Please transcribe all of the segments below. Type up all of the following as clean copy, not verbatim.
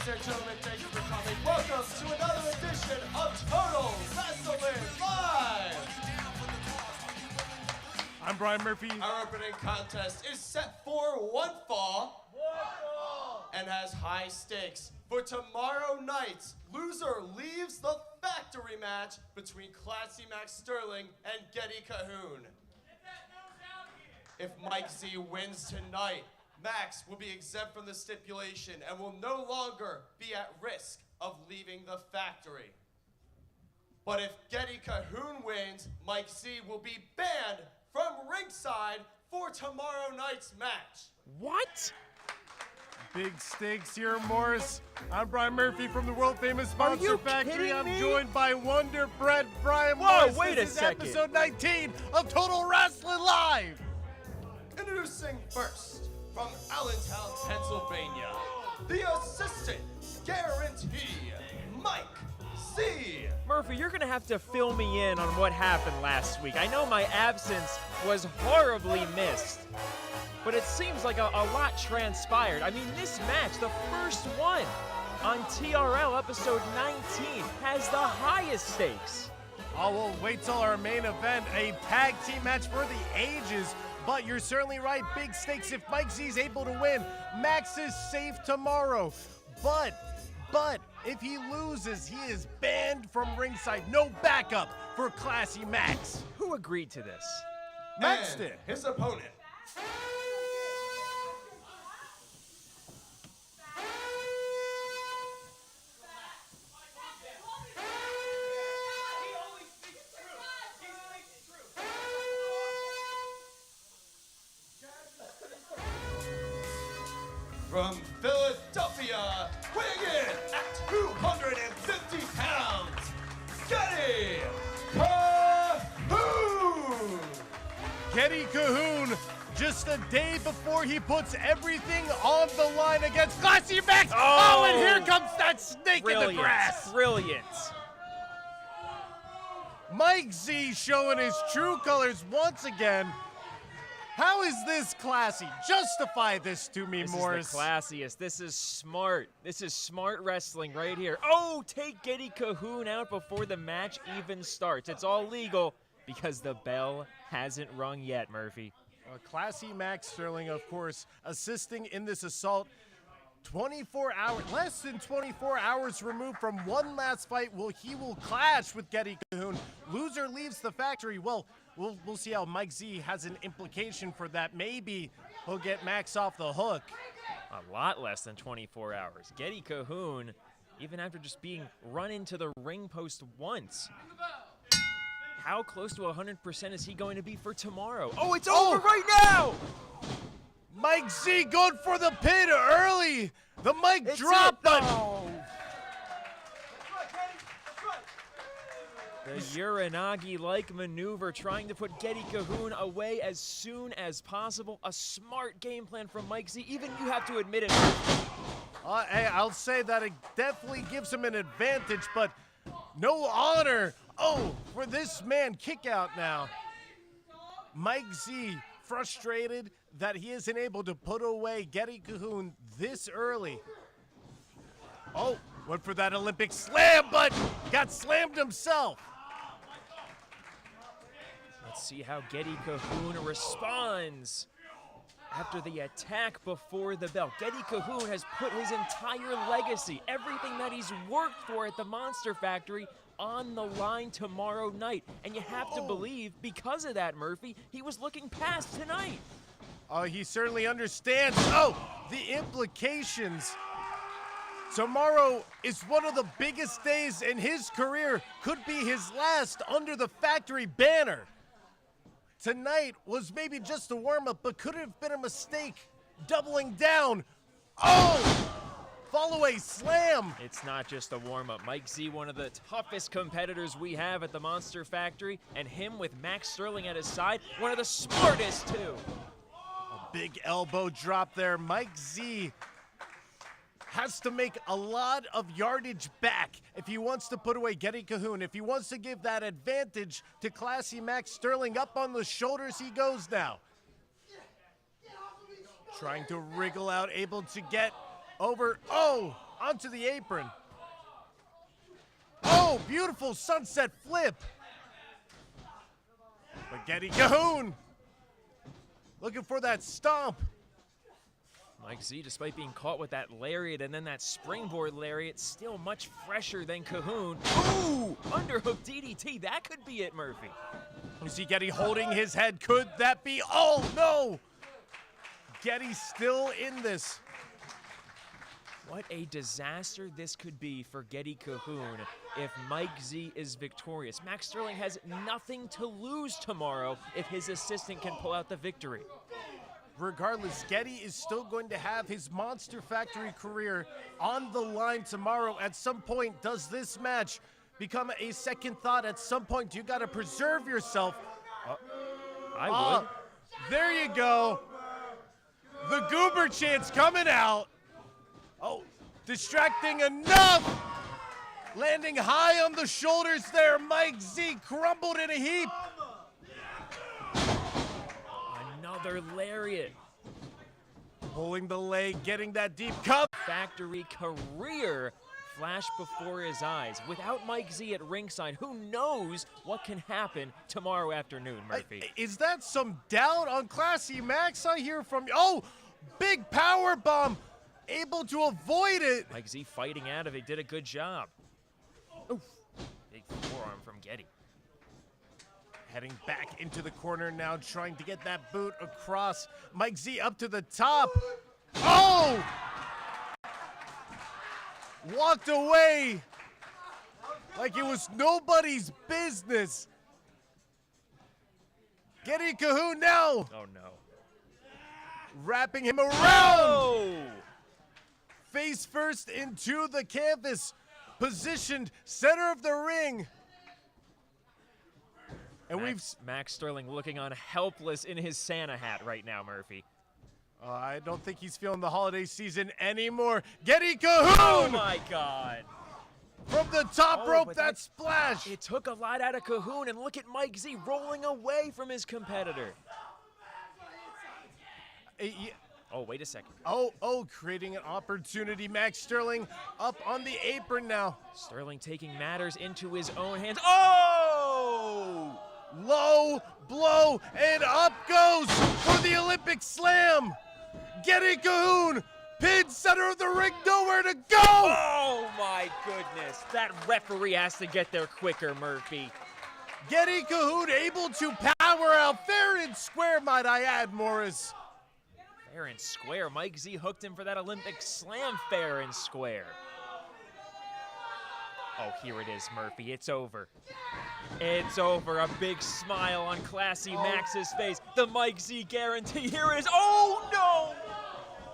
Ladies and gentlemen, thank you for coming. Welcome to another edition of Total Rassling Live! I'm Brian Murphy. Our opening contest is set for one fall and has high stakes. For tomorrow night's loser leaves the factory match between Classy Max Sterling and Getty Cahoon. If Mike Z wins tonight, Max will be exempt from the stipulation and will no longer be at risk of leaving the factory. But if Getty Cahoon wins, Mike Z will be banned from ringside for tomorrow night's match. What? Big stakes here, Morris. I'm Brian Murphy from the world famous Monster Factory. I'm joined by Wonder Bread Brian Morris. Wait this a is second. Episode 19 of Total Rassling Live. Introducing first, from Allentown, Pennsylvania, the assistant guarantee, Mike Z. Murphy, you're gonna have to fill me in on what happened last week. I know my absence was horribly missed, but it seems like a lot transpired. I mean, this match, the first one on TRL episode 19, has the highest stakes. Oh, well, wait till our main event, a tag team match for the ages. But you're certainly right, big stakes. If Mike Z is able to win, Max is safe tomorrow. But if he loses, he is banned from ringside. No backup for Classy Max. Who agreed to this? Max And did. his opponent. From Philadelphia, weighing in at 250 pounds, Getty Cahoon! Getty Cahoon, just a day before he puts everything on the line against Classy Max. Oh, and here comes that snake in the grass. Brilliant. Mike Z showing his true colors once again. How is this classy? Justify this to me, Morris. This is the classiest. This is smart. This is smart wrestling right here. Oh, take Getty Cahoon out before the match even starts. It's all legal because the bell hasn't rung yet, Murphy. Classy Max Sterling, of course, assisting in this assault. 24 hours, less than 24 hours removed from one last fight. He will clash with Getty Cahoon. Loser leaves the factory. Well, we'll see how Mike Z has an implication for that. Maybe he'll get Max off the hook. A lot less than 24 hours. Getty Cahoon, even after just being run into the ring post once. How close to 100% is he going to be for tomorrow? Oh, it's over right now! Mike Z going for the pin early. The mic drop, but the Uranagi-like maneuver trying to put Getty Cahoon away as soon as possible. A smart game plan from Mike Z. Even you have to admit it. Hey, I'll say that it definitely gives him an advantage, but no honor. Oh, for this man, kick out now. Mike Z frustrated that he isn't able to put away Getty Cahoon this early. Oh, went for that Olympic slam, but got slammed himself. Let's see how Getty Cahoon responds after the attack before the bell. Getty Cahoon has put his entire legacy, everything that he's worked for at the Monster Factory, on the line tomorrow night. And you have to believe, because of that, Murphy, he was looking past tonight. He certainly understands. Oh, the implications. Tomorrow is one of the biggest days in his career. Could be his last under the factory banner. Tonight was maybe just a warm-up, but could have been a mistake. Doubling down. Oh! Follow-away slam. It's not just a warm-up. Mike Z, one of the toughest competitors we have at the Monster Factory, and him with Max Sterling at his side, one of the smartest too. A big elbow drop there. Mike Z has to make a lot of yardage back if he wants to put away Getty Cahoon. If he wants to give that advantage to Classy Max Sterling, up on the shoulders he goes now. Trying to wriggle out, able to get over. Oh, onto the apron. Oh, beautiful sunset flip. But Getty Cahoon looking for that stomp. Mike Z, despite being caught with that lariat and then that springboard lariat, still much fresher than Cahoon. Ooh, underhook DDT, that could be it, Murphy. You see Getty holding his head. Could that be? Oh, no. Getty still in this. What a disaster this could be for Getty Cahoon if Mike Z is victorious. Max Sterling has nothing to lose tomorrow if his assistant can pull out the victory. Regardless, Getty is still going to have his Monster Factory career on the line tomorrow. At some point, does this match become a second thought? At some point, you got to preserve yourself. I would. There you go. The Goober chant's coming out. Oh, distracting enough. Landing high on the shoulders there. Mike Z crumbled in a heap. Another lariat. Pulling the leg, getting that deep cup. Factory career flashed before his eyes. Without Mike Z at ringside, who knows what can happen tomorrow afternoon, Murphy? Is that some doubt on Classy Max I hear from you? Oh, big power bomb. Able to avoid it. Mike Z fighting out of it, did a good job. Oof. Big forearm from Getty. Heading back into the corner now, trying to get that boot across. Mike Z up to the top. Oh! Walked away like it was nobody's business. Getty Cahoon now. Oh, no. Wrapping him around. Oh! Face first into the canvas. Positioned center of the ring. And Max Sterling looking on helpless in his Santa hat right now, Murphy. I don't think he's feeling the holiday season anymore. Getty Cahoon! Oh my God! From the top rope, that splash! It took a lot out of Cahoon, and look at Mike Z rolling away from his competitor. Oh, wait a second. Oh, creating an opportunity. Max Sterling up on the apron now. Sterling taking matters into his own hands. Oh! Low blow, and up goes for the Olympic Slam. Getty Cahoon, pinned center of the ring, nowhere to go. Oh my goodness, that referee has to get there quicker, Murphy. Getty Cahoon able to power out fair and square, might I add, Morris. Fair and square, Mike Z hooked him for that Olympic Slam fair and square. Oh, here it is, Murphy, it's over. It's over, a big smile on Classy Max's face. The Mike Z guarantee, here it is, oh no!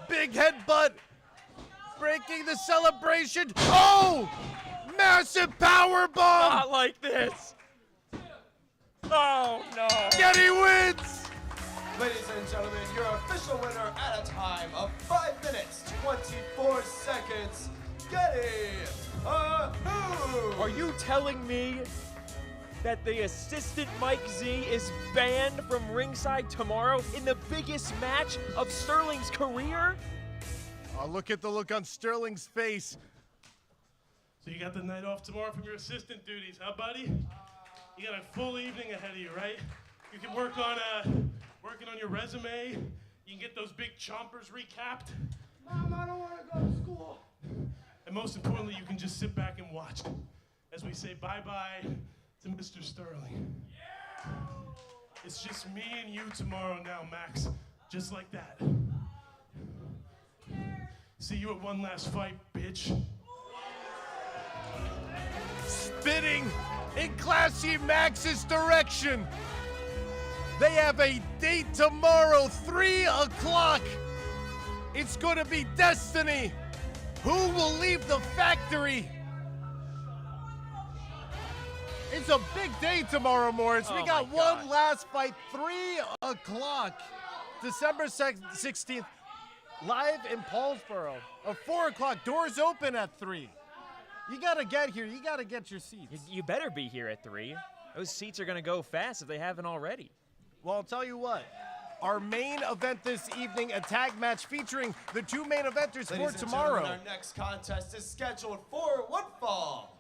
Big headbutt, breaking the celebration. Oh, massive power bomb. Not like this. Oh no. Getty wins. Ladies and gentlemen, your official winner at a time of 5 minutes, 24 seconds, Getty Cahoon. Are you telling me that the assistant Mike Z is banned from ringside tomorrow in the biggest match of Sterling's career? Oh, look at the look on Sterling's face. So you got the night off tomorrow from your assistant duties, huh, buddy? You got a full evening ahead of you, right? You can work on working on your resume. You can get those big chompers recapped. Mom, I don't want to go to school. And most importantly, you can just sit back and watch as we say bye-bye to Mr. Sterling. It's just me and you tomorrow now, Max. Just like that. See you at one last fight, bitch. Spitting in Classy Max's direction. They have a date tomorrow, 3 o'clock. It's going to be destiny. Who will leave the factory? It's a big day tomorrow, Morris. We got one last fight, 3 o'clock. December 16th, live in Paulsboro. 4 o'clock, doors open at 3. You got to get here. You got to get your seats. You better be here at 3. Those seats are going to go fast if they haven't already. Well, I'll tell you what. our main event this evening, a tag match featuring the two main eventers Ladies for and tomorrow. gentlemen, our next contest is scheduled for what fall?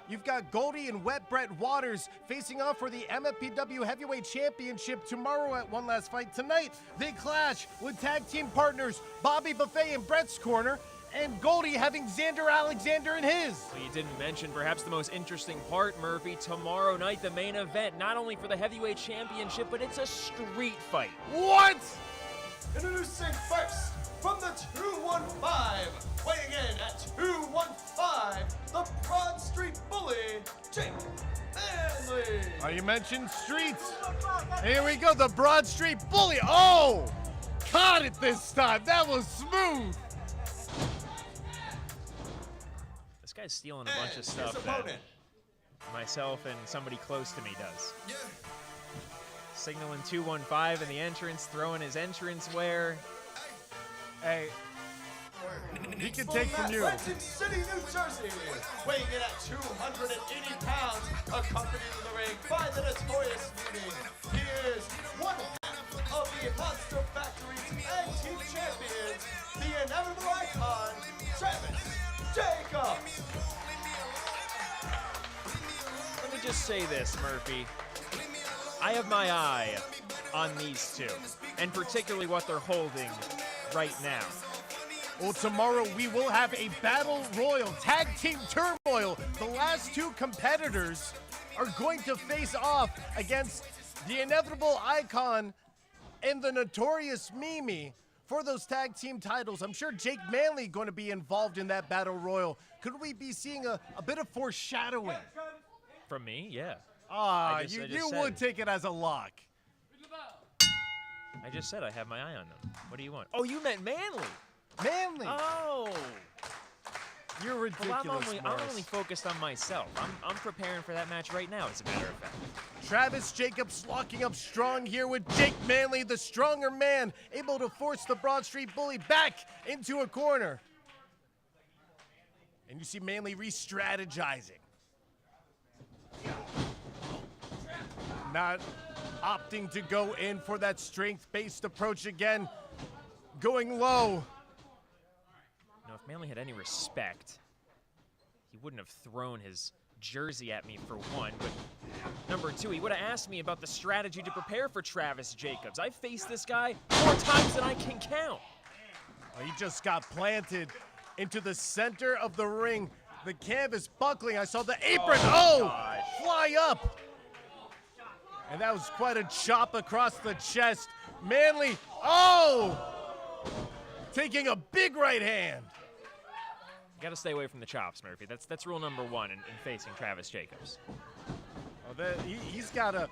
You've got Goldie and Wet Brett Waters facing off for the MFPW Heavyweight Championship tomorrow at One Last Fight. Tonight, they clash with tag team partners Bobby Buffet in Brett's corner, and Goldie having Xander Alexander in his. Well, you didn't mention perhaps the most interesting part, Murphy. Tomorrow night, the main event, not only for the Heavyweight Championship, but it's a street fight. What? Introducing first, from the 215, weighing in at 215, the Broad Street Bully, Jake Manley. Oh, you mentioned streets. Here we go, the Broad Street Bully. Oh, caught it this time. That was smooth. This guy's stealing a bunch of And stuff his that opponent. myself and somebody close to me does. Signaling 215 in the entrance, throwing his entrance wear. Hey, he can take from you. Atlantic City, New Jersey, weighing in at 280 pounds, accompanied in the ring by the notorious Beauty. He is one half of the Monster Factory's Tag Team Champions, the inevitable icon, Travis Jacobs. Let me just say this, Murphy. I have my eye on these two, and particularly what they're holding right now. Well, tomorrow we will have a battle royal, tag team turmoil. The last two competitors are going to face off against the inevitable icon and the notorious Mimi for those tag team titles. I'm sure Jake Manley going to be involved in that battle royal. Could we be seeing a bit of foreshadowing? From me, yeah. Ah, I just you said would it. take it as a lock. I just said I have my eye on them. What do you want? Oh, you meant Manly. Manley, Oh. you're Well, ridiculous, I'm Morris. only focused on myself. I'm preparing for that match right now, as a matter of fact. Travis Jacobs locking up strong here with Jake Manley, the stronger man, able to force the Broad Street Bully back into a corner. And you see Manley re-strategizing. Not opting to go in for that strength-based approach again. Going low. Now, if Manley had any respect, he wouldn't have thrown his jersey at me, for one. But number two, he would have asked me about the strategy to prepare for Travis Jacobs. I've faced this guy more times than I can count. He just got planted into the center of the ring. The canvas buckling. I saw the apron. Gosh. Fly up. And that was quite a chop across the chest. Manley, taking a big right hand. You got to stay away from the chops, Murphy. That's rule number one in facing Travis Jacobs. He's got a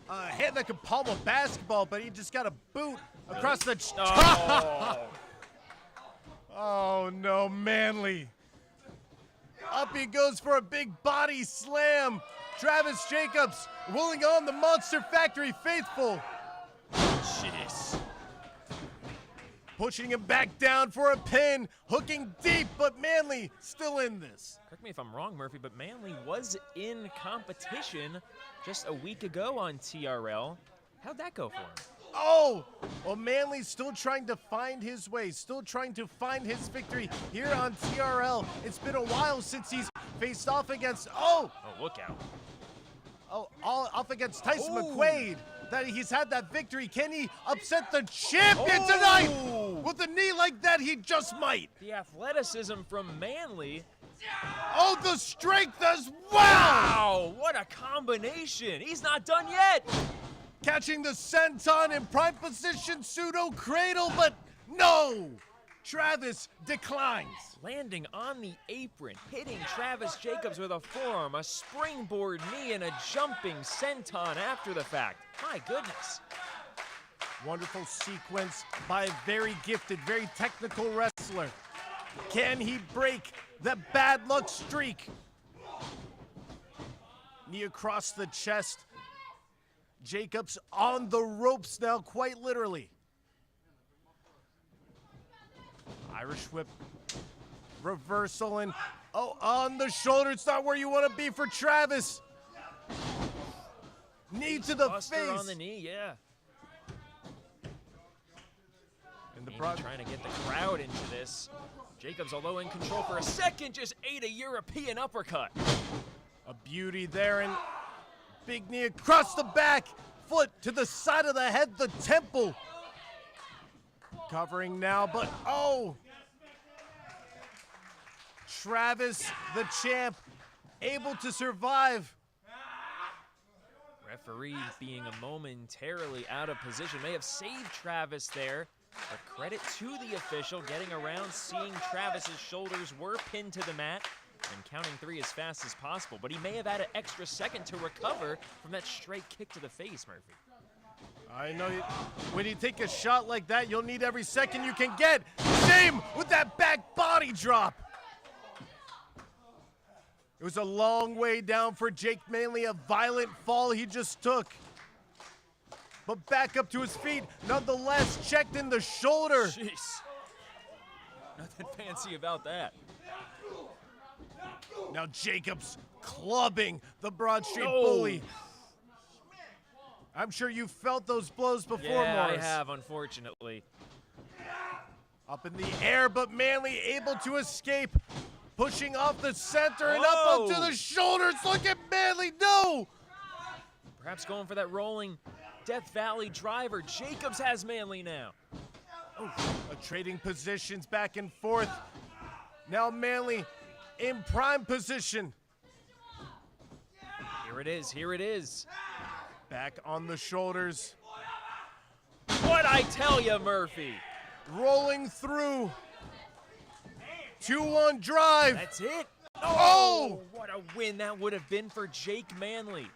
hand that can palm a basketball, but he just got a boot across the Oh. Oh no, Manley. Up he goes for a big body slam. Travis Jacobs willing on the Monster Factory faithful. Jeez. Pushing him back down for a pin, hooking deep, but Manley still in this. Correct me if I'm wrong, Murphy, but Manley was in competition just a week ago on TRL. How'd that go for him? Oh, well, Manley's still trying to find his way, still trying to find his victory here on TRL. It's been a while since he's faced off against, Oh, look out. off against Tyson Ooh. McQuaid. That he's had that victory. Can he upset the champion tonight? With a knee like that, he just might. The athleticism from Manley. Oh, the strength as well. Wow, what a combination. He's not done yet. Catching the senton in prime position, pseudo cradle, but no. Travis declines. Landing on the apron, hitting Travis Jacobs with a forearm, a springboard knee, and a jumping senton after the fact. My goodness. Wonderful sequence by a very gifted, very technical wrestler. Can he break the bad luck streak? Knee across the chest. Jacobs on the ropes now, quite literally. Irish whip. Reversal and, on the shoulder. It's not where you want to be for Travis. Knee to the Buster face. on the knee, yeah. trying to get the crowd into this. Jacobs, although in control for a second, just ate a European uppercut. A beauty there, and big knee across the back, foot to the side of the head, the temple. Covering now, but oh! Travis, the champ, able to survive. Referee being momentarily out of position. May have saved Travis there, but credit to the official getting around, seeing Travis's shoulders were pinned to the mat, and counting 3 as fast as possible. But he may have had an extra second to recover from that straight kick to the face, Murphy. I know when you take a shot like that, you'll need every second you can get. Same with that back body drop. It was a long way down for Jake Manley, a violent fall he just took. But back up to his feet, nonetheless, checked in the shoulder. Jeez. Nothing fancy about that. Now Jacobs clubbing the Broad Street Bully. I'm sure you felt those blows before, Yeah, Morris. I have, unfortunately. Up in the air, but Manley able to escape. Pushing off the center and up onto the shoulders. Look at Manley, no! Perhaps going for that rolling Death Valley driver. Jacobs has Manley now. Trading positions back and forth. Now Manley in prime position. Here it is, here it is. Back on the shoulders. What'd I tell you, Murphy? Rolling through. 2-1 drive. That's it. Oh! What a win that would have been for Jake Manley.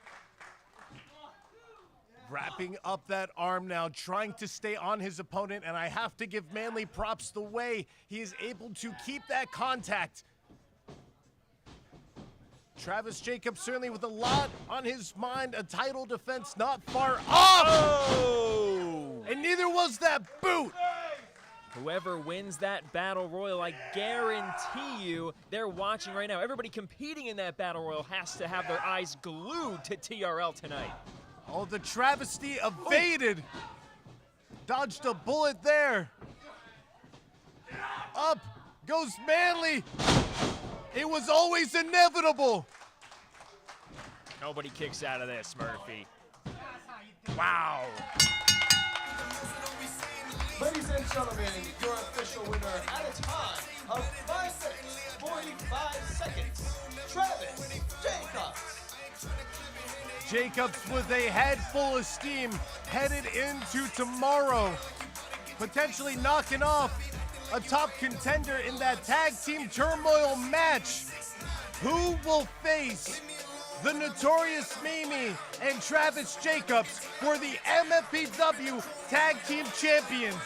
Wrapping up that arm now, trying to stay on his opponent, and I have to give Manley props the way he is able to keep that contact. Travis Jacobs certainly with a lot on his mind, a title defense not far off. Oh! And neither was that boot. Whoever wins that Battle Royal, I guarantee you they're watching right now. Everybody competing in that Battle Royal has to have their eyes glued to TRL tonight. Oh, the travesty evaded. Dodged a bullet there. Up goes Manley. It was always inevitable. Nobody kicks out of this, Murphy. Wow. Ladies and gentlemen, your official winner at a time of 5 minutes, 45 seconds, Travis Jacobs. Jacobs with a head full of steam headed into tomorrow, potentially knocking off a top contender in that tag team turmoil match. Who will face the Notorious Mimi and Travis Jacobs for the MFPW Tag Team Champions?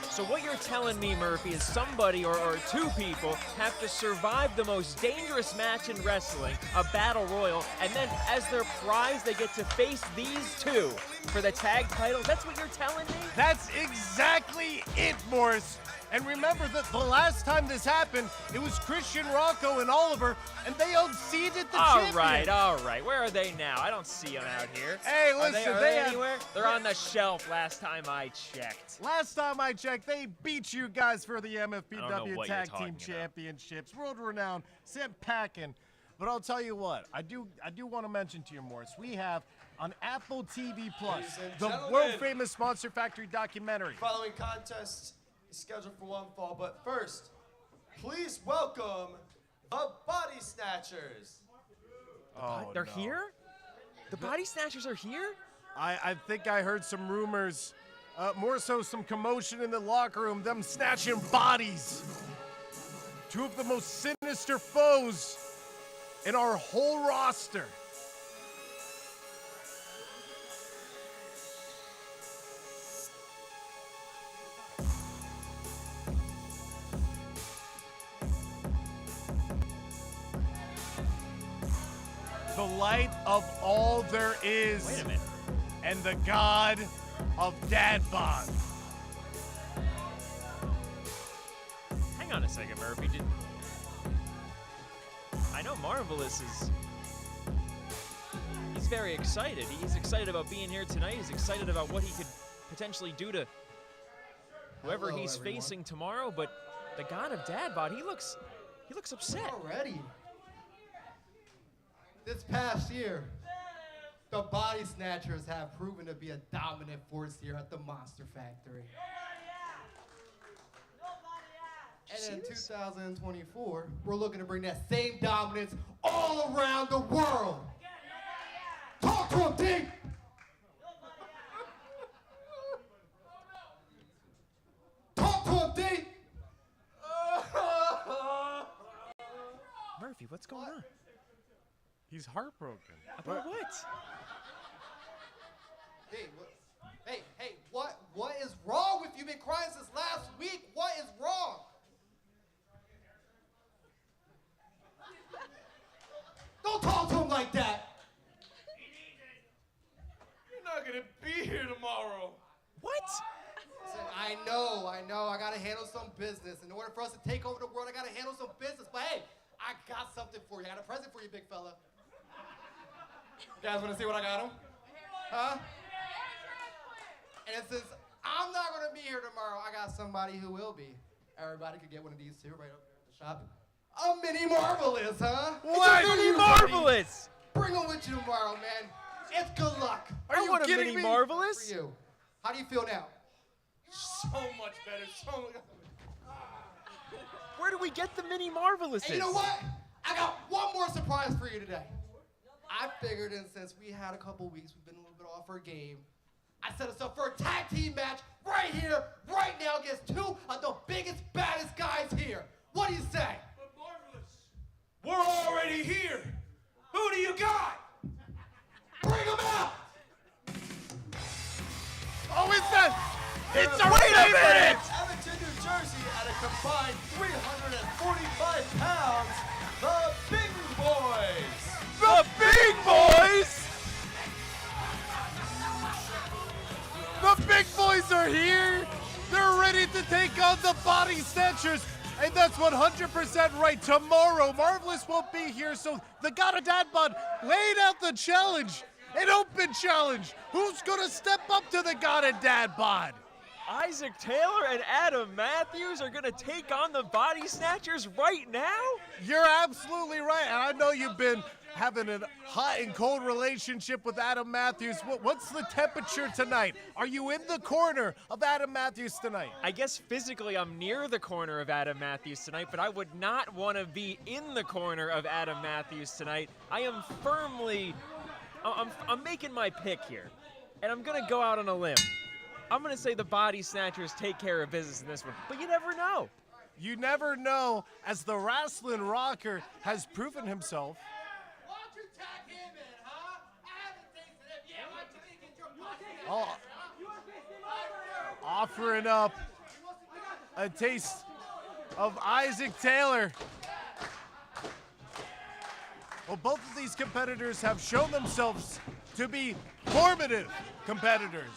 So what you're telling me, Murphy, is somebody or two people have to survive the most dangerous match in wrestling, a battle royal, and then as their prize, they get to face these two for the tag titles? That's what you're telling me? That's exactly it, Morris. And remember that the last time this happened, it was Christian Rocco and Oliver, and they unseated the champions. All right. Where are they now? I don't see them out here. Hey, Are listen, they anywhere? They're on the shelf last time I checked. Last time I checked, they beat you guys for the I don't know MFPW what you're Tag talking Team about. Championships, world renowned, sent packing. But I'll tell you what, I do want to mention to you, Morris, we have on Apple TV Plus Ladies and the gentlemen. world famous Monster Factory documentary. Following contest is scheduled for one fall, but first, please welcome the Body Snatchers. Oh, They're no. here? The Body Snatchers are here? I think I heard some rumors, more so some commotion in the locker room, them snatching bodies. Two of the most sinister foes in our whole roster. The light of all there is. Wait a minute. And the god of dad bod. Hang on a second, Murphy. I know Marvelous is... He's very excited. He's excited about being here tonight. He's excited about what he could potentially do to whoever Hello, he's everyone. facing tomorrow, but the God of Dad Bod, he looks upset. Already. This past year, the Body Snatchers have proven to be a dominant force here at the Monster Factory. And in 2024, we're looking to bring that same dominance all around the world. Talk to him, D! Talk to him, D! Murphy, what's going on? He's heartbroken. About what? Hey, what is wrong with you? You've been crying since last week. What is wrong? Don't talk to him like that. You're not gonna be here tomorrow. What? Listen, I know. I gotta handle some business. In order for us to take over the world, I gotta handle some business. But hey, I got something for you. I got a present for you, big fella. You guys wanna see what I got him? Huh? And since I'm not gonna be here tomorrow, I got somebody who will be. Everybody could get one of these two right up there at the shop. A Mini Marvelous, huh? What? Mini Marvelous! Bring them with you tomorrow, man. It's good luck. Are you want a kidding Mini me? For Marvelous? you. How do you feel now? So much better. So much. Where do we get the Mini Marvelous? And you know what? I got one more surprise for you today. I figured in since we had a couple weeks, we've been a little bit off our game, I set us up for a tag team match right here, right now against two of the biggest, baddest guys here. What do you say? We're already here. Who do you got? Bring them out! Oh, it's that! It's our Wait a favorite! minute! Edmonton, New Jersey, at a combined 345 pounds, the Big Boys. The Big Boys! The Big Boys are here! They're ready to take on the Body Snatchers! And that's 100% right. Tomorrow, Marvelous won't be here, so the God of Dad Bod laid out the challenge. An open challenge. Who's gonna step up to the God of Dad Bod? Isaac Taylor and Adam Matthews are gonna take on the Body Snatchers right now? You're absolutely right, and I know you've been having a hot and cold relationship with Adam Matthews. What's the temperature tonight? Are you in the corner of Adam Matthews tonight? I guess physically I'm near the corner of Adam Matthews tonight, but I would not want to be in the corner of Adam Matthews tonight. I am firmly, I'm making my pick here, and I'm gonna go out on a limb. I'm gonna say the Body Snatchers take care of business in this one, but you never know. You never know, as the Rassling Rocker has proven himself. Why don't you tag him in, huh? I haven't tasted him yet. Why don't you get your body Offering up a taste of Isaac Taylor. Well, both of these competitors have shown themselves to be formative competitors.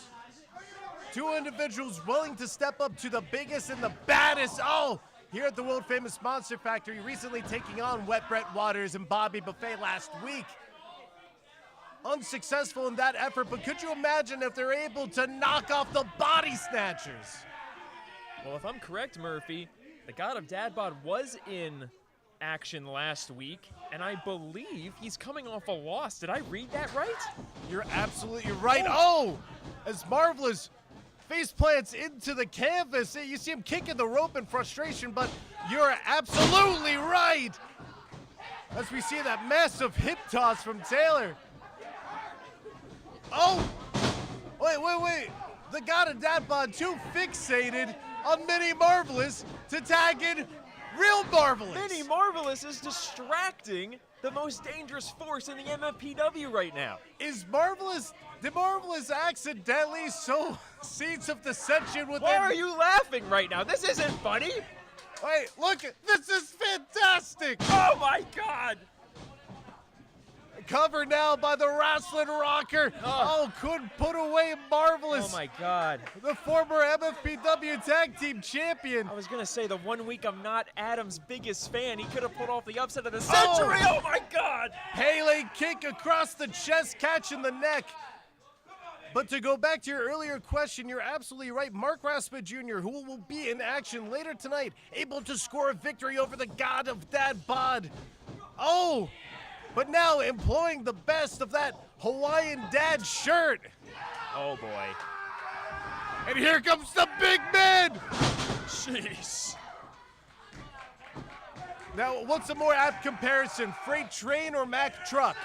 Two individuals willing to step up to the biggest and the baddest. Oh, here at the world famous Monster Factory, recently taking on Wet Brett Waters and Bobby Buffet last week. Unsuccessful in that effort, but could you imagine if they're able to knock off the Body Snatchers? Well, if I'm correct, Murphy, the God of Dad Bod was in action last week, and I believe he's coming off a loss. Did I read that right? You're absolutely right. Oh, as Marvelous face plants into the canvas, you see him kicking the rope in frustration, but you're absolutely right. As we see that massive hip toss from Taylor. Oh, wait. The God of Dad Bod too fixated on Mini Marvelous to tag in Real Marvelous. Mini Marvelous is distracting the most dangerous force in the MFPW right now. Did Marvelous accidentally sow seeds of dissension within? Why are you laughing right now? This isn't funny. Wait, look, this is fantastic. Oh my God. Covered now by the Rassling Rocker. Oh, couldn't put away Marvelous. Oh my God. The former MFPW Tag Team Champion. I was gonna say the one week I'm not Adam's biggest fan, he could have pulled off the upset of the century. Oh my God. Pele kick across the chest, catching the neck. But to go back to your earlier question, you're absolutely right. Mark Raspa Jr., who will be in action later tonight, able to score a victory over the god of dad bod. Oh, but now employing the best of that Hawaiian dad shirt. Oh boy. And here comes the big man. Jeez. Now, what's a more apt comparison, freight train or Mack truck?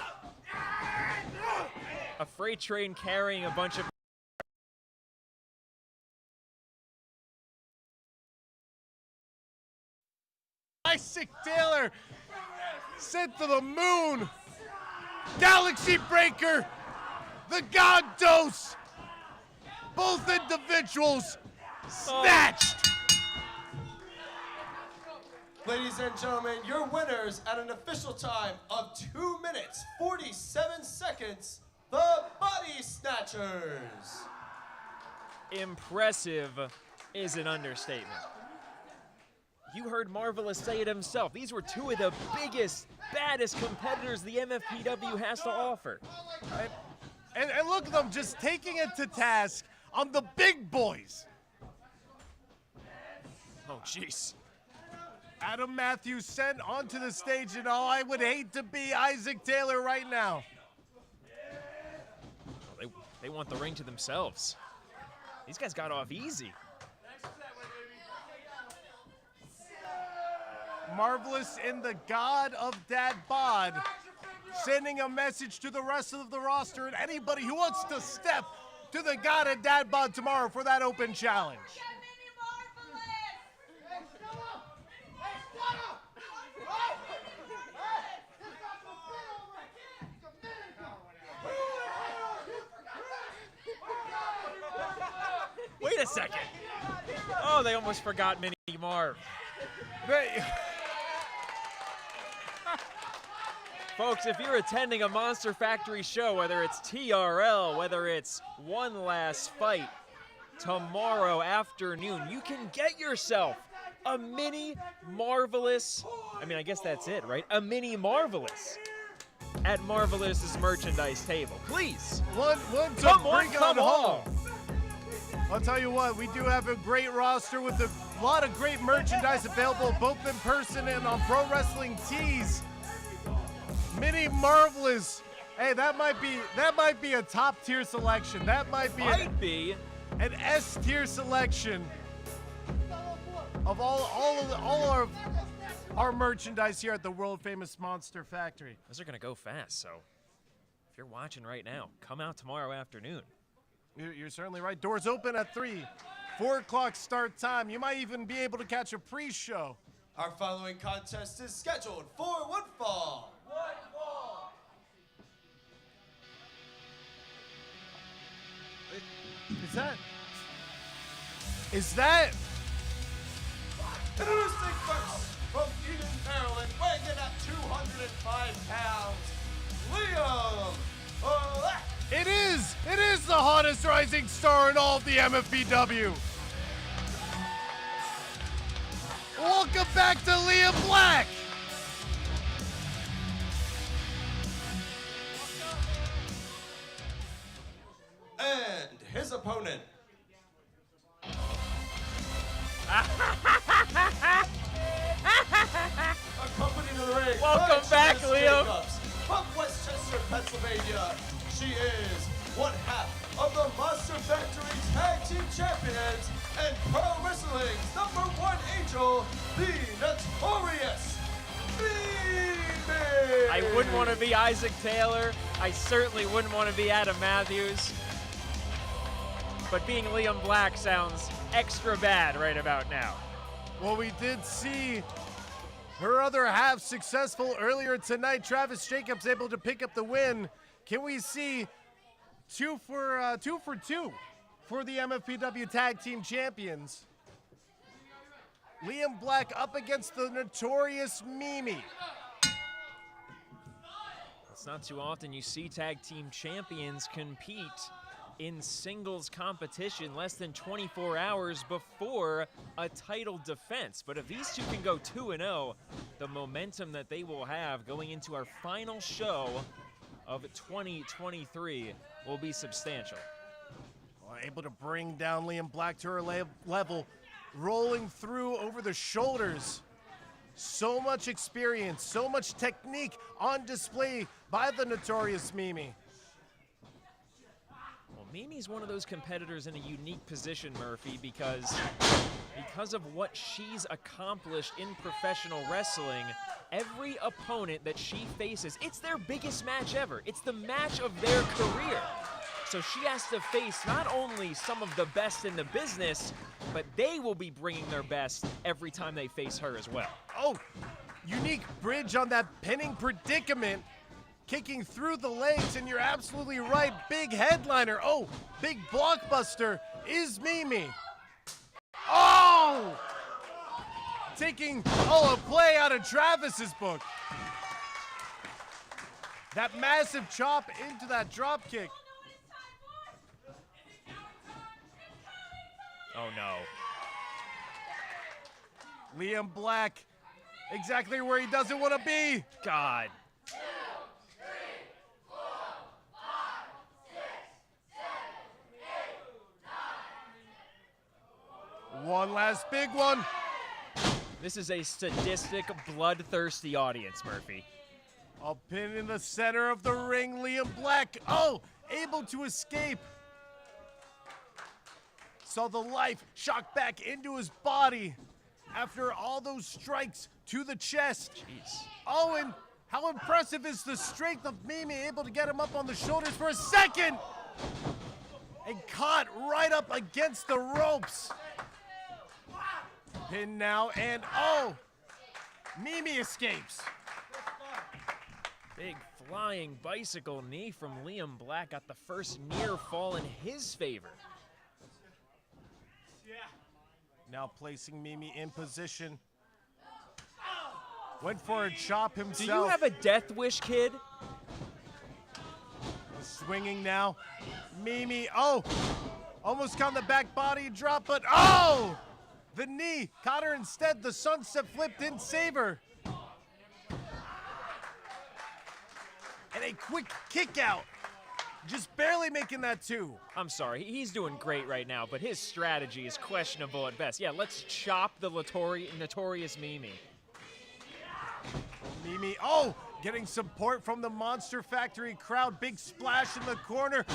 A freight train carrying a bunch of Isaac Taylor sent to the moon. Galaxy Breaker, the God Dose, both individuals snatched. Ladies and gentlemen, your winners at an official time of 2 minutes, 47 seconds, the Body Snatchers. impressive is an understatement. You heard Marvelous say it himself. These were two of the biggest, baddest competitors the MFPW has to offer. And look at them just taking it to task on the big boys. Oh, jeez. Adam Matthews sent onto the stage, and all I would hate to be Isaac Taylor right now. Well, they want the ring to themselves. These guys got off easy. Marvelous in the God of Dad Bod, sending a message to the rest of the roster and anybody who wants to step to the God of Dad Bod tomorrow for that open challenge. Wait a second. Oh, they almost forgot Mini Marv. Folks, if you're attending a Monster Factory show, whether it's TRL, whether it's One Last Fight, tomorrow afternoon, you can get yourself a Mini Marvelous. I mean, I guess that's it, right? A Mini Marvelous at Marvelous's merchandise table. Please. One to Come on, bring come home. on. I'll tell you what, we do have a great roster with a lot of great merchandise available both in person and on Pro Wrestling Tees. Mini Marvelous. Hey, that might be a top tier selection. That might be an S tier selection of all of our merchandise here at the world famous Monster Factory. Those are gonna go fast, so if you're watching right now, come out tomorrow afternoon. You're certainly right. Doors open at 3. 4 o'clock start time. You might even be able to catch a pre-show. Our following contest is scheduled for one fall. Is that? Introducing first, from Eden, Maryland, weighing in at 205 pounds, Liam Black. It is the hottest rising star in all of the MFPW. Welcome back to Liam Black. And his opponent, accompanying the ring. Welcome back, Liam. Jacobs from Westchester, Pennsylvania. She is one half of the Monster Factory Tag Team Champions and Pro Wrestling's #1 angel, the notorious Phoenix. I wouldn't want to be Isaac Taylor. I certainly wouldn't want to be Adam Matthews. But being Liam Black sounds extra bad right about now. Well, we did see her other half successful earlier tonight. Travis Jacobs able to pick up the win. Can we see 2 for 2 for the MFPW Tag Team Champions? Liam Black up against the notorious Mimi. It's not too often you see tag team champions compete in singles competition less than 24 hours before a title defense. But if these two can go 2-0, the momentum that they will have going into our final show of 2023 will be substantial. Able to bring down Liam Black to her level, rolling through over the shoulders. So much experience, so much technique on display by the notorious Mimi. Well, Mimi's one of those competitors in a unique position, Murphy, because of what she's accomplished in professional wrestling, every opponent that she faces, it's their biggest match ever. It's the match of their career. So she has to face not only some of the best in the business, but they will be bringing their best every time they face her as well. Oh, unique bridge on that pinning predicament. Kicking through the legs, and you're absolutely right. Big headliner. Oh, big blockbuster is Mimi. Oh! Taking, a play out of Travis's book. That massive chop into that drop kick. Oh no. Liam Black, exactly where he doesn't want to be. God. 2, 3, 4, 5, 6, 7, 8, 9. One last big one. This is a sadistic, bloodthirsty audience, Murphy. A pin in the center of the ring. Liam Black, able to escape. Saw the life shock back into his body after all those strikes to the chest. Jeez. Oh, and how impressive is the strength of Mimi, able to get him up on the shoulders for a second. And caught right up against the ropes. Pin now, and Mimi escapes. Big flying bicycle knee from Liam Black got the first near fall in his favor. Now placing Mimi in position. Went for a chop himself. Do you have a death wish, kid? Swinging now. Mimi, almost got the back body drop, but the knee caught her instead. The sunset flip didn't save her. And a quick kick out. Just barely making that 2. I'm sorry, he's doing great right now, but his strategy is questionable at best. Yeah, let's chop the notorious Mimi. Mimi, getting support from the Monster Factory crowd. Big splash in the corner.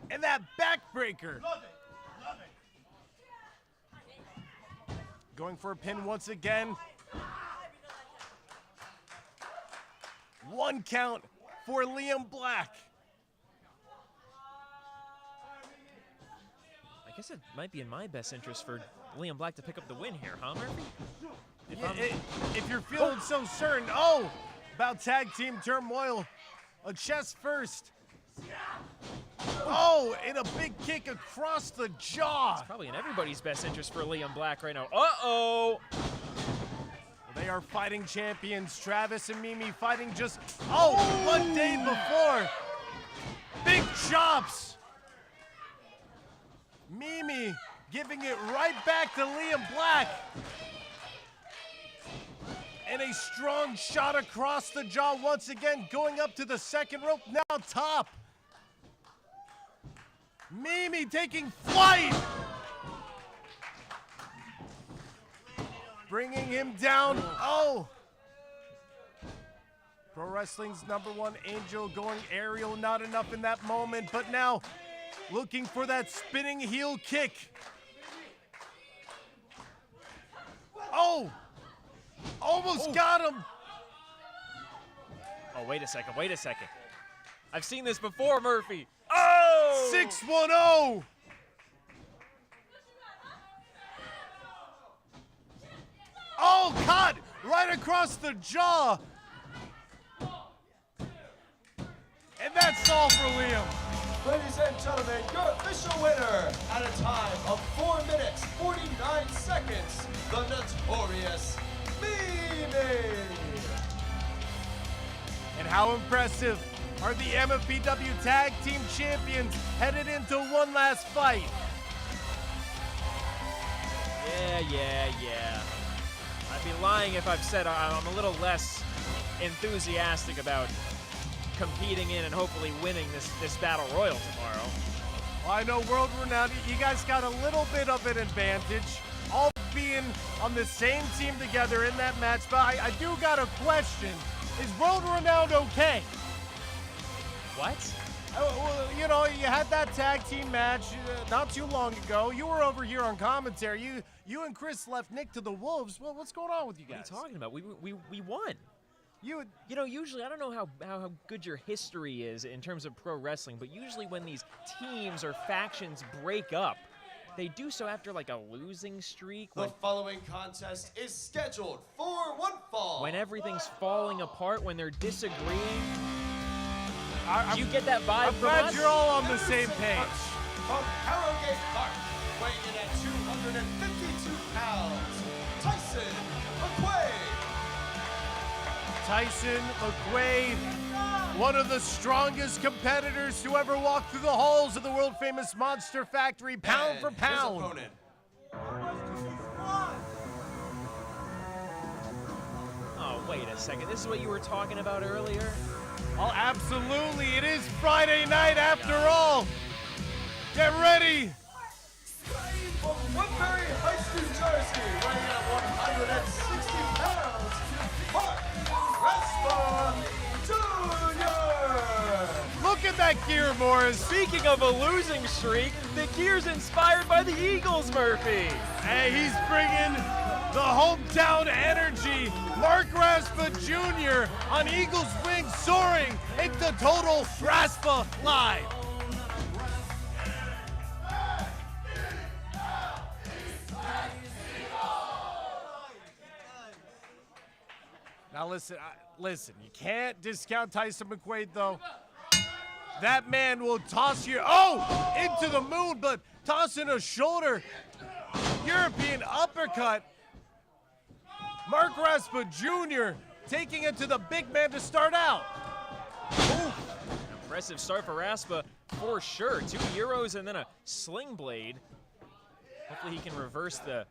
And that backbreaker. Going for a pin once again. 1 count for Liam Black. I guess it might be in my best interest for Liam Black to pick up the win here, huh, Murphy? If you're feeling so certain, about tag team turmoil. A chest first. And a big kick across the jaw. It's probably in everybody's best interest for Liam Black right now. Uh-oh! They are fighting champions. Travis and Mimi fighting just, 1 day before. Big chops. Mimi giving it right back to Liam Black. And a strong shot across the jaw once again, going up to the second rope, now top. Mimi taking flight. Bringing him down. Pro Wrestling's #1 angel going aerial, not enough in that moment, but now looking for that spinning heel kick. Almost got him. Oh, wait a second. I've seen this before, Murphy. 610. Caught right across the jaw. And that's all for Liam. Ladies and gentlemen, your official winner at a time of 4 minutes, 49 seconds, the notorious Mimi. And how impressive are the MFPW Tag Team Champions headed into one last fight? Yeah. I'd be lying if I've said I'm a little less enthusiastic about competing in and hopefully winning this battle royal tomorrow. Well, I know world renowned. You guys got a little bit of an advantage, all being on the same team together in that match. But I do got a question. Is world renowned okay? What? Well, you know, you had that tag team match not too long ago. You were over here on commentary. You and Chris left Nick to the Wolves. Well, what's going on with you guys? What are you talking about? We won. You know, usually, I don't know how good your history is in terms of pro wrestling, but usually when these teams or factions break up, they do so after like a losing streak. The following contest is scheduled for one fall. When everything's falling apart, when they're disagreeing. Do you get that vibe I'm from glad us? you're all on the same page. From Harrogate Park, weighing in at 252 pounds, Tyson McQuaid. Tyson McQuaid, one of the strongest competitors to ever walk through the halls of the world-famous Monster Factory, pound And for pound. His opponent. Oh, wait a second. This is what you were talking about earlier? Oh, absolutely. It is Friday night after all. Get ready. From Woodbury Heights, New Jersey, weighing in at 160 pounds, Mark Raspa Jr. Look at that gear, Morris. Speaking of a losing streak, the gear's inspired by the Eagles, Murphy. Hey, he's bringing the hometown energy. Mark Raspa Jr. on Eagles wings, soaring into total Raspa live. Now listen, listen. You can't discount Tyson McQuaid, though. That man will toss you, into the moon, but tossing a shoulder, European uppercut. Mark Raspa Jr. taking it to the big man to start out. Ooh. Impressive start for Raspa, for sure. 2 euros and then a sling blade. Hopefully he can reverse the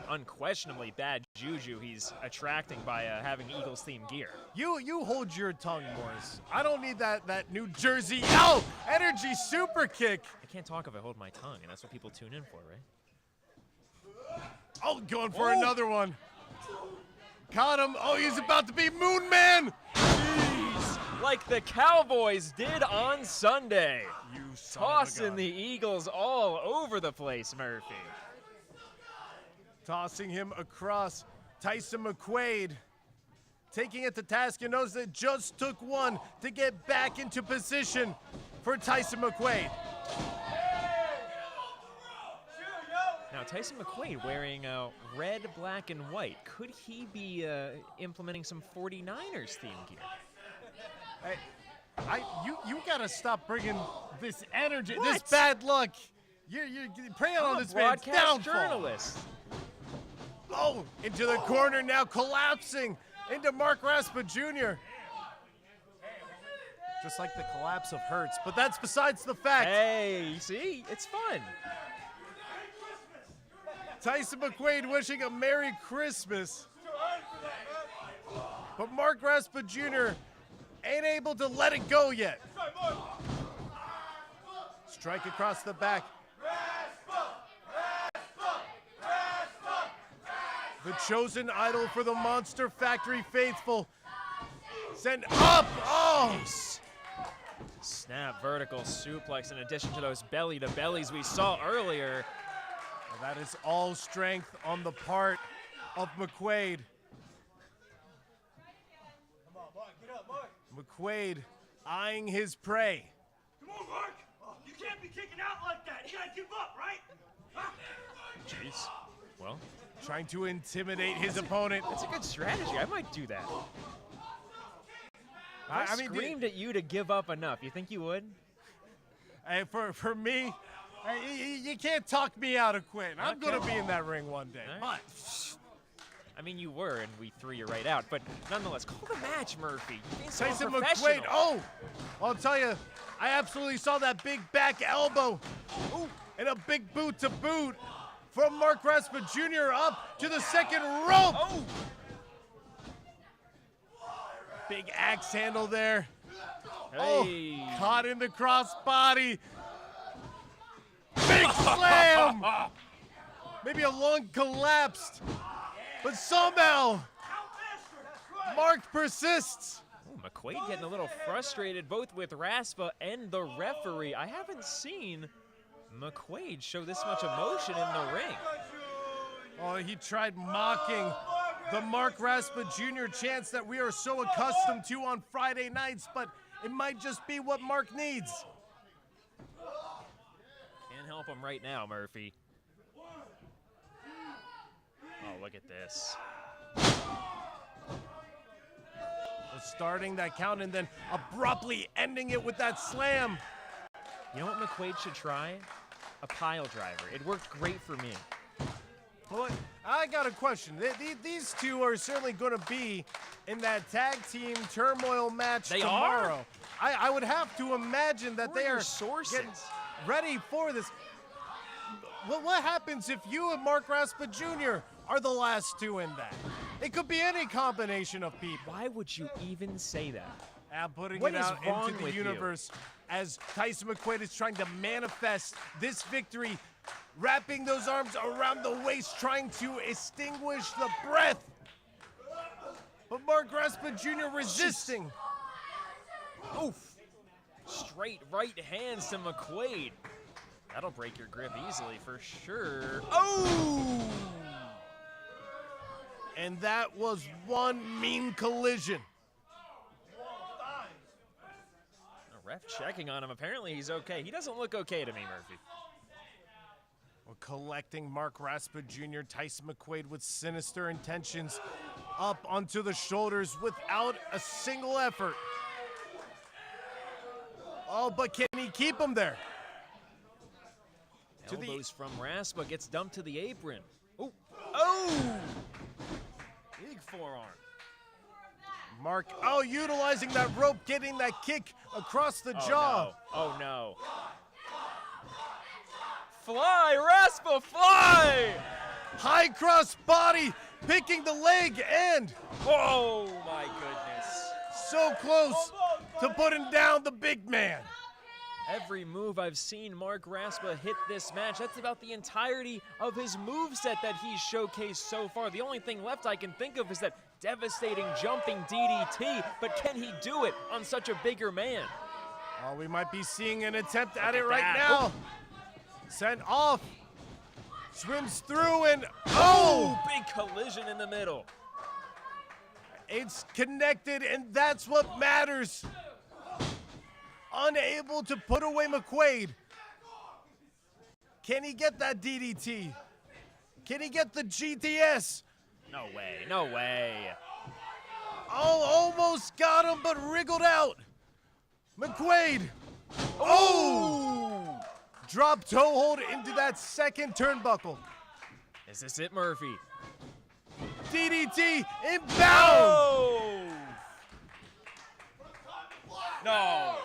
unquestionably bad juju he's attracting by having Eagles-themed gear. You hold your tongue, Morris. I don't need that New Jersey, energy super kick. I can't talk if I hold my tongue, and that's what people tune in for, right? Oh, going for another one. Caught him. Oh, he's about to be Moon Man. Jeez. Like the Cowboys did on Sunday. You son Tossing of a the gun. Eagles all over the place, Murphy. Tossing him across. Tyson McQuaid taking it to task and knows that just took one to get back into position for Tyson McQuaid. Now, Tyson McQuaid wearing red, black, and white. Could he be implementing some 49ers theme gear? You gotta stop bringing this energy, What? this bad luck. You're preying on I'm a this man's broadcast downfall. journalist. Oh, into the corner now, collapsing into Mark Raspa Jr. Just like the collapse of Hertz, but that's besides the fact. Hey, see? It's fun. Tyson McQuaid wishing a Merry Christmas. But Mark Raspa Jr. ain't able to let it go yet. Strike across the back. The chosen idol for the Monster Factory faithful. Send up. Oh! Snap vertical suplex in addition to those belly-to-bellies we saw earlier. That is all strength on the part of McQuaid. Come on, Mark, get up, Mark. McQuaid eyeing his prey. Come on, Mark. You can't be kicking out like that. You gotta give up, right? Huh? Jeez. Well, Trying to intimidate his opponent. that's a good strategy. I might do that. I mean, screamed at you to give up enough. You think you would? for me, you can't talk me out of quitting. I'm Okay. going to be in that ring one day. All right. I mean, you were, and we threw you right out. But nonetheless, call the match, Murphy. You're being so Tyson unprofessional. McQuaid. Oh, I'll tell you, I absolutely saw that big back elbow. Ooh, and a big boot to boot from Mark Raspa Jr. up to the second rope. Oh! Big axe handle there. Hey. Oh, caught in the crossbody. slam! Maybe a lung collapsed, but somehow Mark persists. Ooh, McQuaid getting a little frustrated both with Raspa and the referee. I haven't seen McQuaid show this much emotion in the ring. Oh, he tried mocking the Mark Raspa Jr. chants that we are so accustomed to on Friday nights, but it might just be what Mark needs. Can't help him right now, Murphy. Oh, look at this. Starting that count and then abruptly ending it with that slam. You know what McQuaid should try? A pile driver. It worked great for me. Well, I got a question. These two are certainly going to be in that tag team turmoil match They tomorrow. I would have to imagine that Where they are your are sources? getting ready for this. What happens if you and Mark Raspa Jr. are the last two in that? It could be any combination of people. Why would you even say that? Putting What it is out wrong into the with you? universe as Tyson McQuaid is trying to manifest this victory, wrapping those arms around the waist, trying to extinguish the breath. But Mark Raspa Jr. resisting. Oof. Straight right hands to McQuaid. That'll break your grip easily for sure. Oh! And that was one mean collision. A ref checking on him. Apparently he's okay. He doesn't look okay to me, Murphy. We're collecting Mark Raspa Jr., Tyson McQuaid with sinister intentions up onto the shoulders without a single effort. Oh, but can he keep him there? Elbows from Raspa, gets dumped to the apron. Oh! Oh! Big forearm. Mark, utilizing that rope, getting that kick across the jaw. No. Oh, no. Fly, Raspa, fly! High cross body, picking the leg, and Oh, my goodness. so close to putting down the big man. Every move I've seen Mark Raspa hit this match, that's about the entirety of his moveset that he's showcased so far. The only thing left I can think of is that devastating jumping DDT, but can he do it on such a bigger man? Oh, we might be seeing an attempt at it at right that. now. Sent off. Swims through and Oh, big collision in the middle. it's connected, and that's what matters. Unable to put away McQuaid. Can he get that DDT? Can he get the GTS? No way, no way. Oh, almost got him, but wriggled out. McQuaid. Oh! Drop toe hold into that second turnbuckle. Is this it, Murphy? DDT inbound. Oh! No.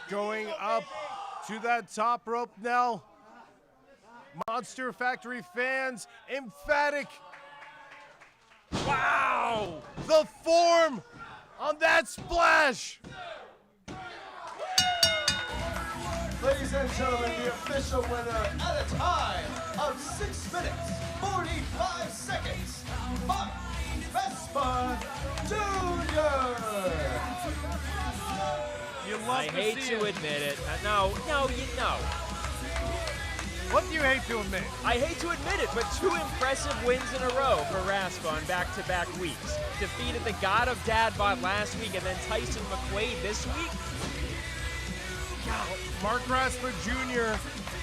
Going up to that top rope now. Monster Factory fans, emphatic. Wow! The form on that splash. Ladies and gentlemen, the official winner at a time of 6 minutes, 45 seconds, Mark Raspa Jr. You love I hate see to it. admit it. No, you know. What do you hate to admit? I hate to admit it, but 2 impressive wins in a row for Raspa on back-to-back weeks. Defeated the God of Dad Bod last week and then Tyson McQuaid this week. Mark Raspa Jr.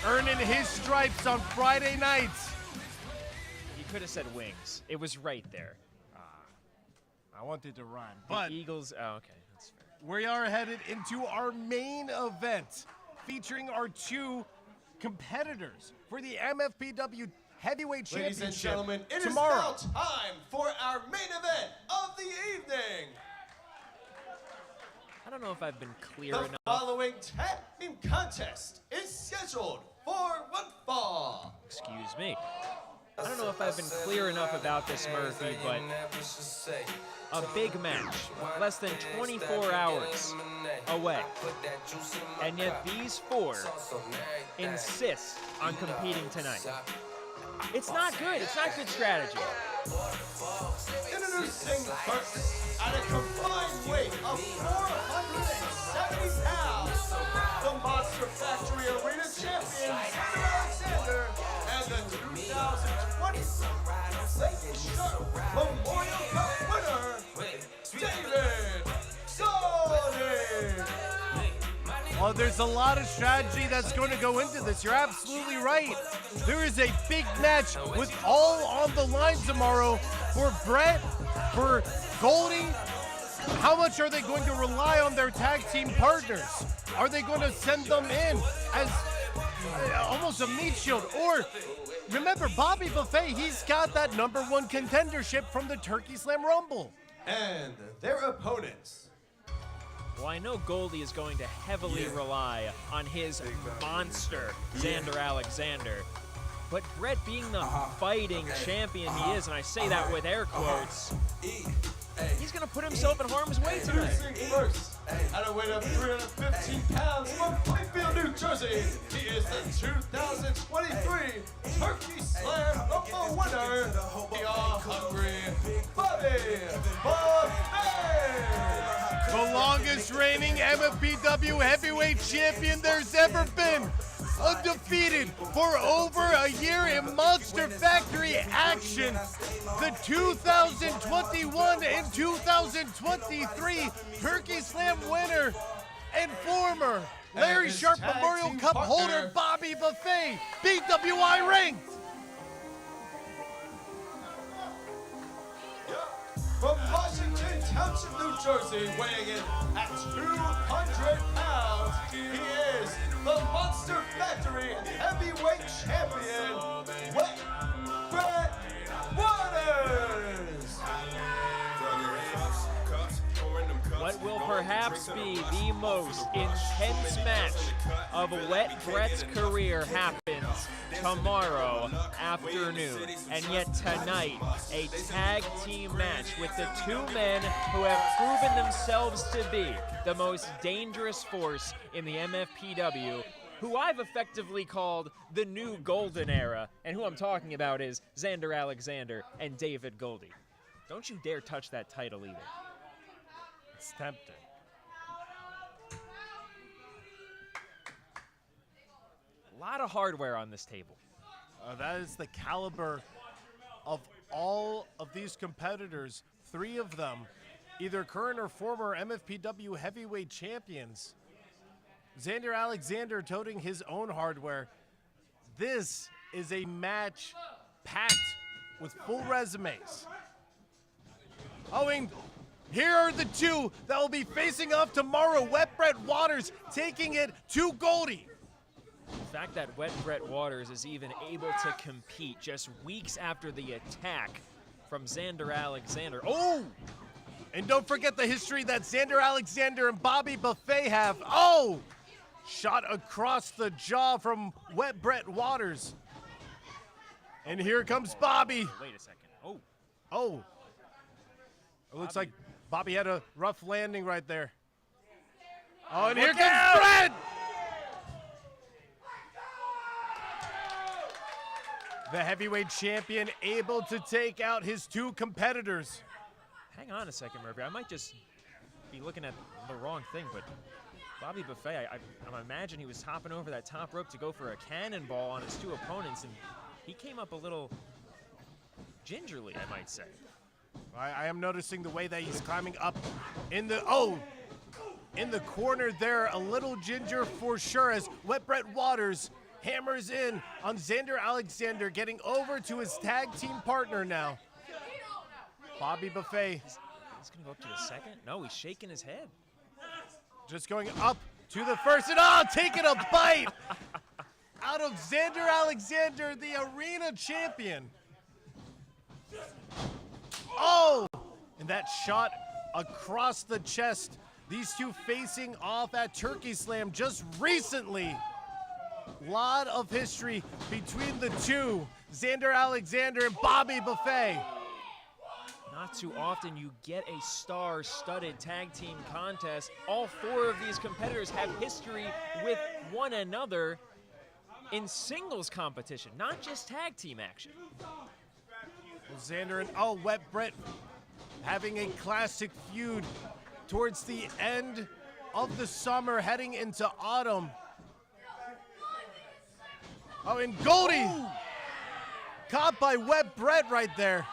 earning his stripes on Friday nights. You could have said wings. It was right there. I wanted to rhyme, The but Eagles, oh, okay, that's fair. we are headed into our main event featuring our 2 competitors for the MFPW Heavyweight Ladies Championship and gentlemen, it is tomorrow. now time for our main event of the evening. I don't know if I've been clear The enough. following tag team contest is scheduled for one fall. Excuse me. I don't know if I've been clear enough about this, Murphy, but a big match, less than 24 hours away. And yet these four insist on competing tonight. It's not good. It's not good strategy. Introducing first, at a combined weight of 470 pounds, the Monster Factory Arena champion, Alexander, and the 2020 Memorial Cup winner, David Goldie. Oh, there's a lot of strategy that's going to go into this. You're absolutely right. There is a big match with all on the line tomorrow for Brett, for Goldie. How much are they going to rely on their tag team partners? Are they going to send them in as almost a meat shield? Or remember, Bobby Buffet, he's got that #1 contendership from the Turkey Slam Rumble. And their opponents. Well, I know Goldie is going to heavily rely on his monster, Xander Alexander. But Brett being the fighting champion he is, and I say that with air quotes, he's going to put himself in harm's way tonight. Introducing first, at a weight of 315 pounds from Plainfield, New Jersey, he is the 2023 Turkey Slam Rumble winner, the all-hungry Bobby Buffet. The longest reigning MFPW heavyweight champion there's ever been. Undefeated for over a year in Monster Factory action. The 2021 and 2023 Turkey Slam winner and former Larry his Sharp tag Memorial team Cup partner. holder Bobby Buffet, BWI ranked. From Washington Township, New Jersey, weighing in at 200 pounds, he is the Monster Factory Heavyweight Champion, Brett Waters. What will perhaps be the most intense match of Wet Brett's career happens tomorrow afternoon. And yet tonight, a tag team match with the two men who have proven themselves to be the most dangerous force in the MFPW, who I've effectively called the new golden era. And who I'm talking about is Xander Alexander and David Goldie. Don't you dare touch that title either. It's tempting. A lot of hardware on this table. That is the caliber of all of these competitors. 3 of them, either current or former MFPW heavyweight champions. Xander Alexander toting his own hardware. This is a match packed with full resumes. Oh, and here are the 2 that will be facing off tomorrow. Wet Brett Waters taking it to Goldie. The fact that Wet Brett Waters is even able to compete just weeks after the attack from Xander Alexander. Oh! And don't forget the history that Xander Alexander and Bobby Buffet have. Oh! Shot across the jaw from Wet Brett Waters. And here comes Bobby. Wait a second. Oh, Oh. It looks like Bobby had a rough landing right there. Oh, and here Look comes out! Brett! The heavyweight champion able to take out his 2 competitors. hang on a second, Murphy. I might just be looking at the wrong thing, but Bobby Buffet, I imagine he was hopping over that top rope to go for a cannonball on his 2 opponents, and he came up a little gingerly, I might say. I am noticing the way that he's climbing up in the, in the corner there, a little ginger for sure, as Wet Brett Waters hammers in on Xander Alexander, getting over to his tag team partner now. Bobby Buffet He's going to go up to the second? No, he's shaking his head. just going up to the first, and taking a bite out of Xander Alexander, the arena champion. Oh, and that shot across the chest. These 2 facing off at Turkey Slam just recently. Lot of history between the 2, Xander Alexander and Bobby Buffet. Not too often you get a star-studded tag team contest. All 4 of these competitors have history with one another in singles competition, not just tag team action. Well, Xander and Wet Brett having a classic feud towards the end of the summer, heading into autumn. Oh, and Goldie caught by Wet Brett right there.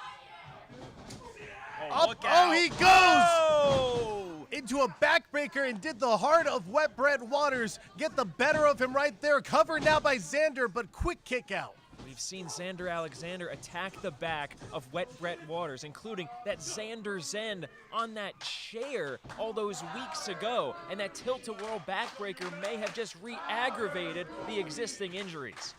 Oh, look out. He goes into a backbreaker and did the heart of Wet Brett Waters get the better of him right there. Covered now by Xander, but quick kick out. We've seen Xander Alexander attack the back of Wet Brett Waters, including that Xander Zen on that chair all those weeks ago. And that tilt-to-whirl backbreaker may have just re-aggravated the existing injuries.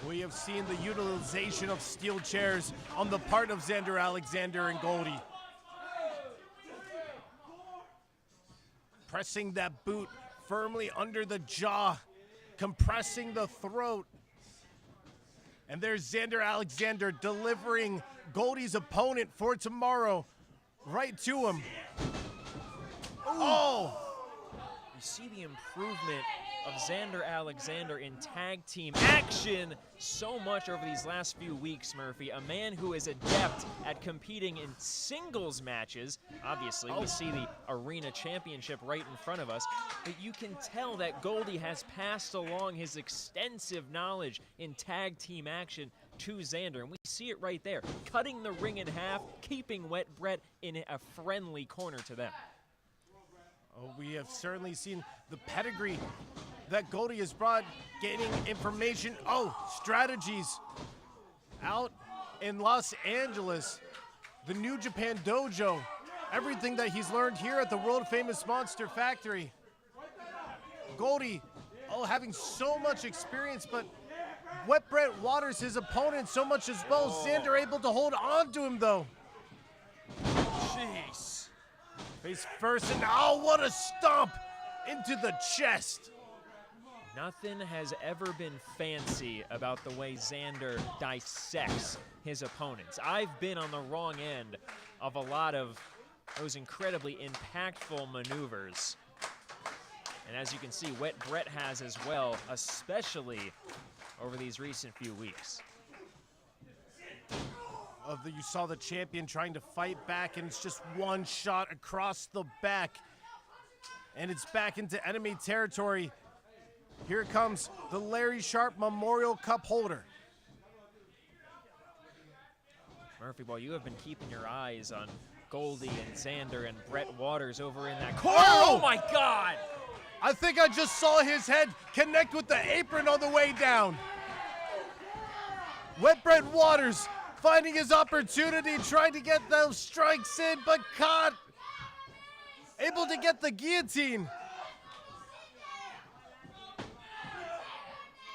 We have seen the utilization of steel chairs on the part of Xander Alexander and Goldie. Pressing that boot firmly under the jaw, compressing the throat. And there's Xander Alexander delivering Goldie's opponent for tomorrow right to him. Oh! You see the improvement of Xander Alexander in tag team action so much over these last few weeks, Murphy. A man who is adept at competing in singles matches. Obviously, we see the Arena Championship right in front of us. But you can tell that Goldie has passed along his extensive knowledge in tag team action to Xander. And we see it right there, cutting the ring in half, keeping Wet Brett in a friendly corner to them. Oh, we have certainly seen the pedigree that Goldie has brought, gaining information, strategies out in Los Angeles, the New Japan Dojo, everything that he's learned here at the world-famous Monster Factory. Goldie, having so much experience, but Wet Brett Waters, his opponent, so much as well. Xander able to hold on to him, though. Jeez. Face first, and what a stomp into the chest. Nothing has ever been fancy about the way Xander dissects his opponents. I've been on the wrong end of a lot of those incredibly impactful maneuvers. And as you can see, Wet Brett has as well, especially over these recent few weeks. You saw the champion trying to fight back, and it's just one shot across the back. And it's back into enemy territory. Here comes the Larry Sharp Memorial Cup holder. Murphy, while you have been keeping your eyes on Goldie and Xander and Brett Waters over in that corner. Oh my God! I think I just saw his head connect with the apron on the way down. Wet Brett Waters finding his opportunity, trying to get those strikes in, but caught. Able to get the guillotine.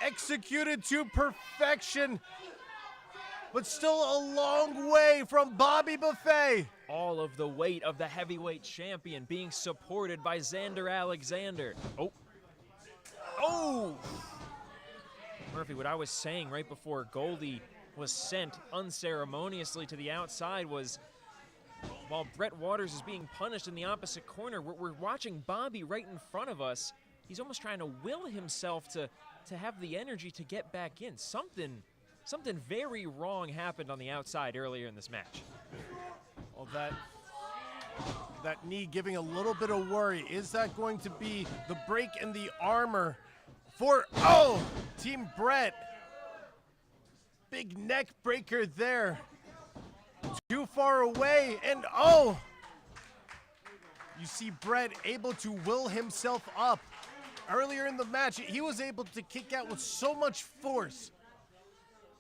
Executed to perfection, but still a long way from Bobby Buffet. All of the weight of the heavyweight champion being supported by Xander Alexander. Oh! Murphy, what I was saying right before Goldie was sent unceremoniously to the outside was, while Brett Waters is being punished in the opposite corner, we're watching Bobby right in front of us. He's almost trying to will himself to have the energy to get back in. Something very wrong happened on the outside earlier in this match. Well, that knee giving a little bit of worry. Is that going to be the break in the armor for, Team Brett? Big neck breaker there. Too far away, and you see Brett able to will himself up. Earlier in the match, he was able to kick out with so much force.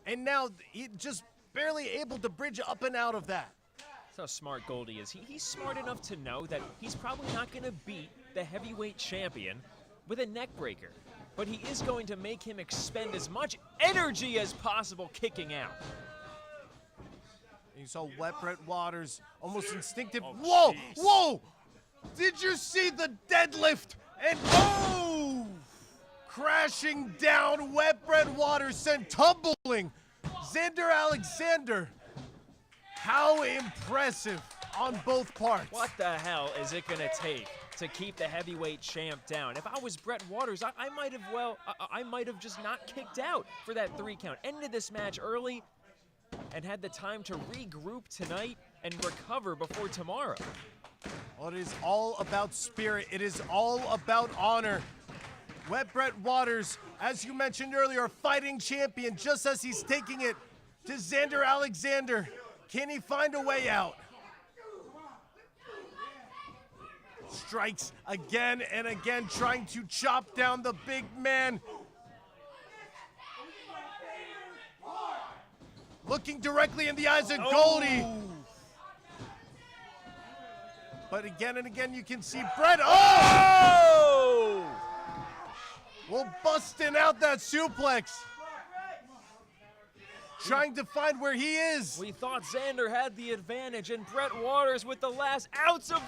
And now he just barely able to bridge up and out of that. That's how smart Goldie is. He's smart enough to know that he's probably not going to beat the heavyweight champion with a neck breaker. But he is going to make him expend as much energy as possible kicking out. You saw Wet Brett Waters almost instinctive. Oh, Whoa! Did you see the deadlift? And crashing down, Wet Brett Waters sent tumbling. Xander Alexander How impressive on both parts. What the hell is it gonna take to keep the heavyweight champ down? If I was Brett Waters, I might have just not kicked out for that 3 count. Ended this match early and had the time to regroup tonight and recover before tomorrow. Well, it is all about spirit. It is all about honor. Let Brett Waters, as you mentioned earlier, fighting champion, just as he's taking it to Xander Alexander. Can he find a way out? Strikes again and again, trying to chop down the big man. Looking directly in the eyes of Goldie. But again and again, you can see Brett. Oh! Well, busting out that suplex. Trying to find where he is. We thought Xander had the advantage, and Brett Waters, with the last ounce of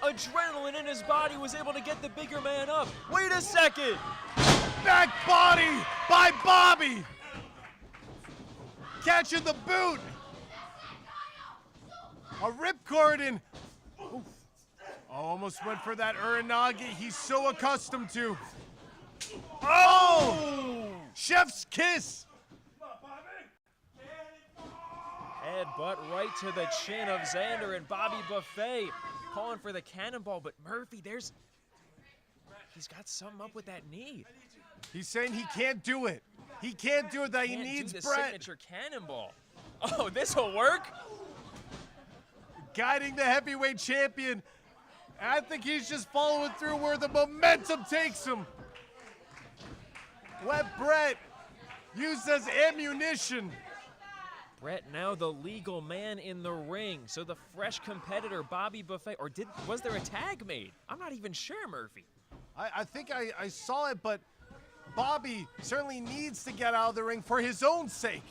adrenaline in his body, was able to get the bigger man up. Wait a second. Back body by Bobby. Catching the boot. A ripcord and almost went for that Uranagi he's so accustomed to. Oh! Chef's kiss. Headbutt right to the chin of Xander, and Bobby Buffet calling for the cannonball, but Murphy, he's got something up with that knee. He's saying he can't do it. He can't do it, that he needs do the Brett. signature cannonball. Oh, this'll work? Guiding the heavyweight champion. I think he's just following through where the momentum takes him. Let Brett use as ammunition. Brett now the legal man in the ring, so the fresh competitor Bobby Buffet, or was there a tag made? I'm not even sure, Murphy. I think I saw it, but Bobby certainly needs to get out of the ring for his own sake.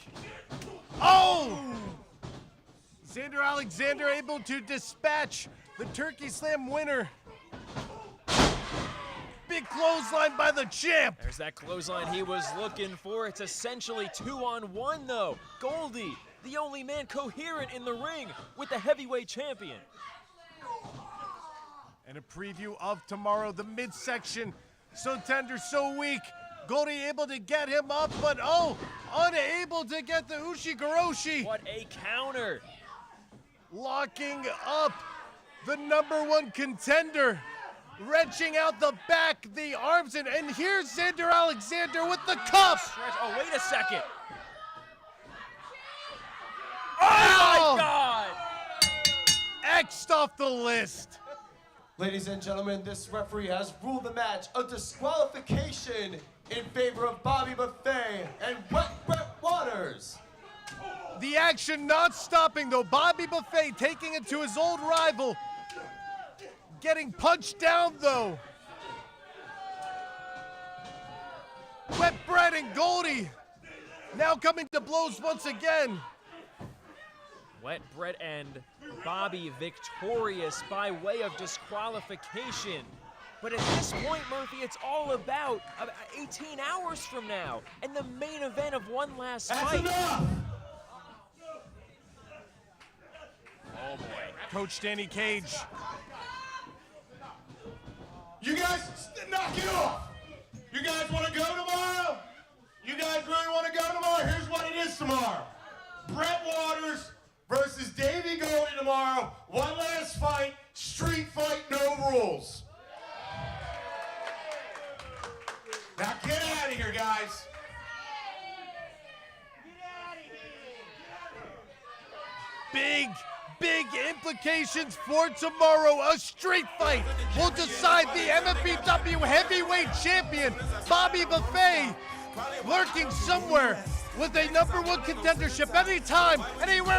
Oh! Xander Alexander able to dispatch the Turkey Slam winner. Big clothesline by the champ. There's that clothesline he was looking for. It's essentially 2-on-1 though. Goldie, the only man coherent in the ring with the heavyweight champion. And a preview of tomorrow, the midsection. So tender, so weak. Goldie able to get him up, but unable to get the Ushigoroshi. What a counter. Locking up the #1 contender. Wrenching out the back, the arms, and here's Xander Alexander with the cup. Oh, wait a second. Oh my God! X'd off the list. Ladies and gentlemen, this referee has ruled the match a disqualification in favor of Bobby Buffet and Brett Waters. The action not stopping though. Bobby Buffet taking it to his old rival. Getting punched down though. Wet Brett and Goldie now coming to blows once again. Wet Brett and Bobby victorious by way of disqualification. But at this point, Murphy, it's all about 18 hours from now and the main event of one last fight. Enough! Oh boy. Coach Danny Cage. You guys, knock it off! You guys want to go tomorrow? You guys really want to go tomorrow? Here's what it is tomorrow. Brett Waters versus Davey Goldie tomorrow. One last fight, street fight, no rules. Now get out of here, guys. Big implications for tomorrow. A street fight will decide the MFBW heavyweight champion, Bobby Buffet, lurking somewhere with a #1 contendership anytime, anywhere.